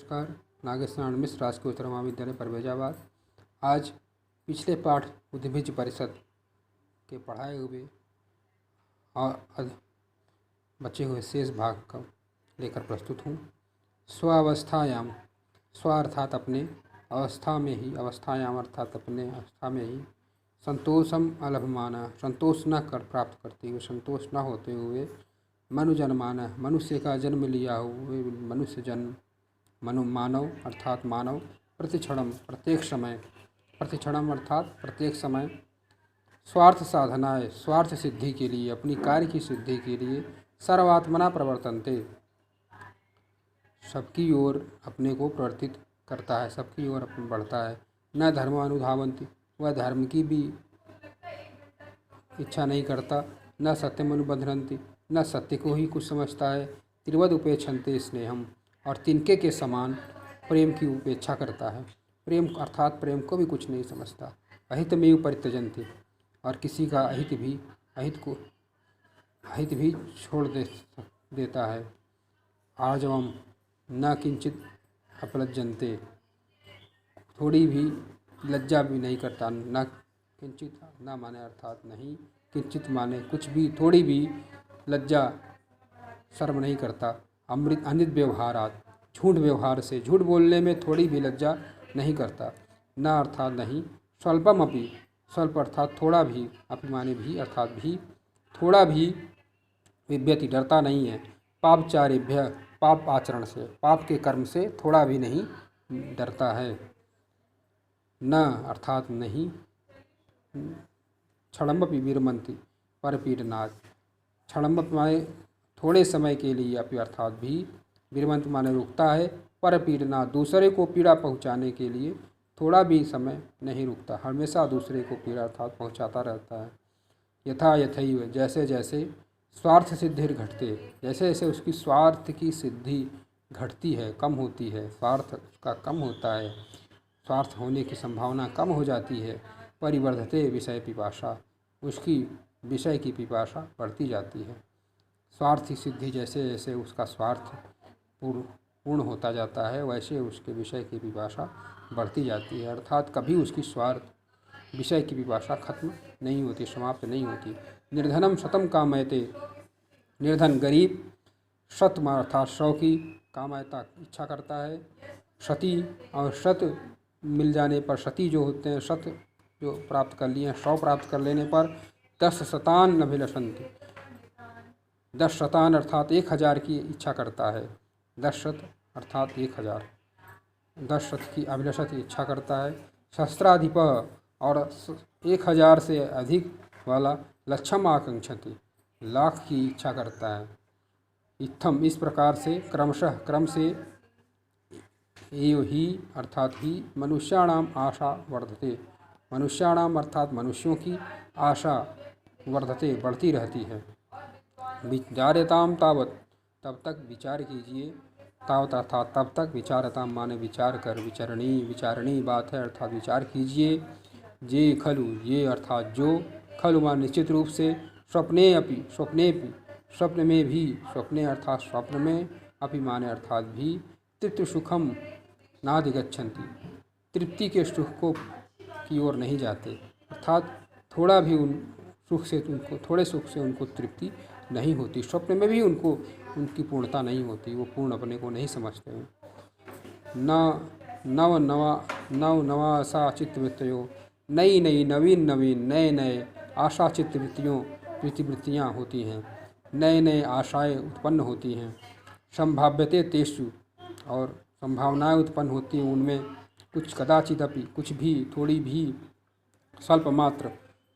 नमस्कार। नागेश नारायण मिश्र, राजकीय उत्तर महाविद्यालय परवेजाबाद। आज पिछले पाठ उद्भिज परिषद के पढ़ाए हुए और बचे हुए शेष भाग का लेकर प्रस्तुत हूँ। स्वावस्थायाम, स्व अर्थात अपने, अवस्था में ही, अवस्थायाम अर्थात अपने अवस्था में ही, संतोषम अलभमाना, संतोष न कर प्राप्त करते हुए, संतोष न होते हुए, मनुजन्माना, मनुष्य का जन्म लिया हुए मनुष्य जन्म, मानव अर्थात मानव, प्रतिक्षणम प्रत्येक समय, प्रतिक्षणम अर्थात प्रत्येक समय, स्वार्थ साधनाएं, स्वार्थ सिद्धि के लिए, अपनी कार्य की सिद्धि के लिए, सर्वात्मना प्रवर्तन्ते, सबकी ओर अपने को प्रवर्तित करता है, सबकी ओर अपन बढ़ता है। न धर्मानुधावंती, वह धर्म की भी इच्छा नहीं करता। न सत्यम अनुबंधनती, न सत्य को ही कुछ समझता है। त्रिवद उपेक्षन्ते स्नेहम, और तिनके के समान प्रेम की उपेक्षा करता है। प्रेम अर्थात प्रेम को भी कुछ नहीं समझता। अहित में परित्यजन्ति, और किसी का अहित भी छोड़ देता है। आर्जवम, न किंचित अपलज्जन्ते, थोड़ी भी लज्जा भी नहीं करता। न किंचित, न माने अर्थात नहीं, किंचित माने कुछ भी, थोड़ी भी लज्जा शर्म नहीं करता। अनित व्यवहारात, झूठ व्यवहार से, झूठ बोलने में थोड़ी भी लज्जा नहीं करता। न अर्थात नहीं, स्वल्पम अपि, स्वल्प अर्थात थोड़ा भी, अपि माने भी अर्थात भी, थोड़ा भी, विभ्यति डरता नहीं है। पापचारेभ्य, पाप आचरण से, पाप के कर्म से थोड़ा भी नहीं डरता है। न अर्थात नहीं, क्षणमपि विरमन्ति परपीडनात्, क्षणमपि माने थोड़े समय के लिए, अपि अर्थात भी, विरमंत माने रुकता है, पर पीड़ना दूसरे को पीड़ा पहुंचाने के लिए थोड़ा भी समय नहीं रुकता, हमेशा दूसरे को पीड़ा अर्थात पहुंचाता रहता है। यथा यथैव, जैसे जैसे, स्वार्थ सिद्धि घटते, जैसे जैसे उसकी स्वार्थ की सिद्धि घटती है, कम होती है, स्वार्थ उसका कम होता है, स्वार्थ होने की संभावना कम हो जाती है। परिवर्धते विषय पिपाशा, उसकी विषय की पिपाशा बढ़ती जाती है। स्वार्थ की सिद्धि जैसे जैसे उसका स्वार्थ पूर्ण होता जाता है, वैसे उसके विषय की पिपाशा बढ़ती जाती है। अर्थात कभी उसकी स्वार्थ विषय की पिपाशा खत्म नहीं होती, समाप्त नहीं होती। निर्धनम शतम कामयते, निर्धन गरीब शत अर्थात 100 की कामयता इच्छा करता है। शती, और शत मिल जाने पर, शती जो होते हैं, शत जो प्राप्त कर लिए, 100 प्राप्त कर लेने पर, 10 शतान अभिलषन्ति, 10 शतान अर्थात 1000 की इच्छा करता है। 10 शत अर्थात 1000, 10 शत की अभिलषत इच्छा करता है। शस्त्राधिप, और 1000 से अधिक वाला, लक्षम आकांक्षति, लाख की इच्छा करता है। इत्थम, इस प्रकार से, क्रमशः क्रम से, एव ही अर्थात ही, मनुष्याणाम आशा वर्धते, मनुष्याणाम अर्थात मनुष्यों की आशा वर्धते बढ़ती रहती है। विचार्यताम तावत, तब तक विचार कीजिए, तावत अर्थात तब तक, विचारताम माने विचार कर, विचारणी बात है अर्थात विचार कीजिए। जे खलु, ये अर्थात जो, खलु मान निश्चित रूप से, स्वप्ने अपि, स्वप्ने भी, स्वप्न में भी, स्वप्ने अर्थात स्वप्न में, अपि माने अर्थात भी, तृप्ति सुखम नाधिगच्छन्ति, तृप्ति के सुख को की ओर नहीं जाते, अर्थात थोड़ा भी उन सुख से उनको, थोड़े सुख से उनको तृप्ति नहीं होती। स्वप्न में भी उनको उनकी पूर्णता नहीं होती, वो पूर्ण अपने को नहीं समझते हैं। नव नवा आशा चित्तवृत्तियों, नई नई नवीन नवीन नए नए आशा वृत्तियाँ होती हैं, नए नए आशाएं उत्पन्न होती हैं। संभाव्यते तेषु, और संभावनाएं उत्पन्न होती हैं उनमें। कुछ कदाचित अपि, कुछ भी, थोड़ी भी, स्वल्प मात्र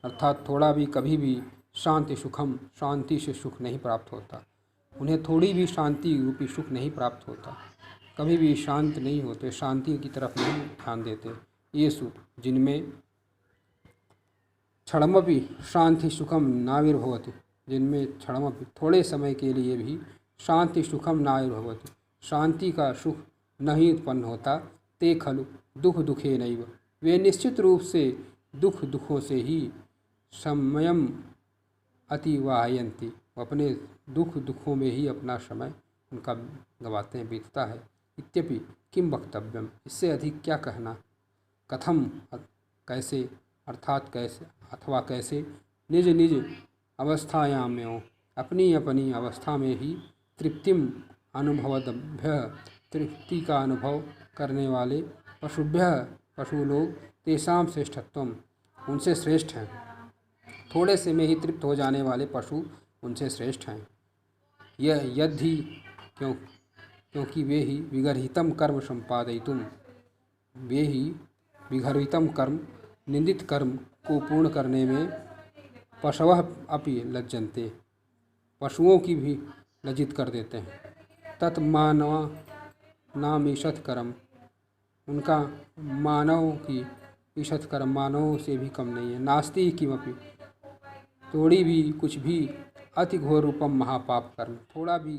अर्थात थोड़ा भी, कभी भी, शांति सुखम, शांति से सुख नहीं प्राप्त होता, उन्हें थोड़ी भी शांति रूपी सुख नहीं प्राप्त होता, कभी भी शांत नहीं होते, शांति की तरफ नहीं ध्यान देते। ये सुख जिनमें क्षणमपि शांति सुखम नाविर्भवति, जिनमें क्षणमपि थोड़े समय के लिए भी शांति सुखम नाविर्भवति, शांति का सुख नहीं उत्पन्न होता। ते खलु दुख दुखे नैव, वे निश्चित रूप से दुखों से ही समयम अतिवाहयन्ति, अपने दुखों में ही अपना समय उनका गंवाते हैं, बीतता है। इत्यपि किम वक्तव्यम, इससे अधिक क्या कहना। कथम, कैसे, अर्थात कैसे अथवा कैसे, निज निज अवस्थायाम्यो, अपनी अपनी अवस्था में ही, तृप्तिम अनुभवद्भ्य, तृप्ति का अनुभव करने वाले, पशुभ्य, पशु लोग, तेषाम श्रेष्ठत्वम, उनसे श्रेष्ठ हैं। थोड़े से में ही तृप्त हो जाने वाले पशु उनसे श्रेष्ठ हैं। यह यद्धि, क्योंकि वे ही विगर्हितम कर्म संपादयितुम, वे ही विगर्हितम कर्म, निंदित कर्म को पूर्ण करने में, पशवः अपि लज्जन्ते, पशुओं की भी लज्जित कर देते हैं। तत् मानव नाम ईशत कर्म, उनका मानव की ईशत कर्म मानवों से भी कम नहीं है। नास्ति किमपि, थोड़ी भी, कुछ भी, अति घोर रूपम महापाप कर्म, थोड़ा भी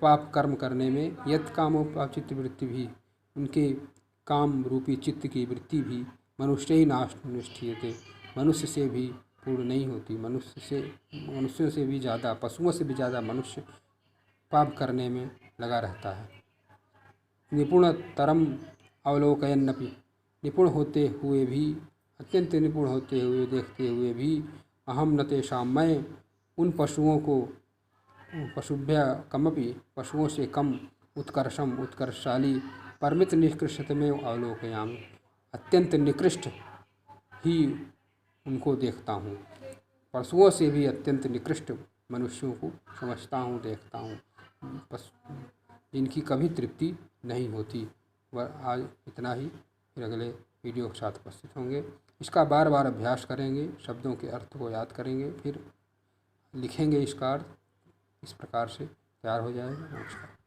पाप कर्म करने में, यत् कामोपाचित वृत्ति भी, उनके काम रूपी चित्त की वृत्ति भी, मनुष्य ही नानुष्ठीयते, मनुष्य से भी पूर्ण नहीं होती। मनुष्यों से भी ज़्यादा, पशुओं से भी ज़्यादा मनुष्य पाप करने में लगा रहता है। निपुणतरम अवलोकयन्नपि, निपुण होते हुए भी, अत्यंत निपुण होते हुए, देखते हुए भी, अहम न तेषां, मैं उन पशुओं को, पशुभ्य कमपि, पशुओं से कम, उत्कर्षम, उत्कर्षशाली, परमित निकृष्टतमेव अवलोकयामि, अत्यंत निकृष्ट ही उनको देखता हूँ। पशुओं से भी अत्यंत निकृष्ट मनुष्यों को समझता हूँ, देखता हूँ, जिनकी कभी तृप्ति नहीं होती। वह आज इतना ही, फिर अगले वीडियो के साथ उपस्थित होंगे। इसका बार बार अभ्यास करेंगे, शब्दों के अर्थ को याद करेंगे, फिर लिखेंगे इसका अर्थ, इस प्रकार से तैयार हो जाएगा। नमस्कार।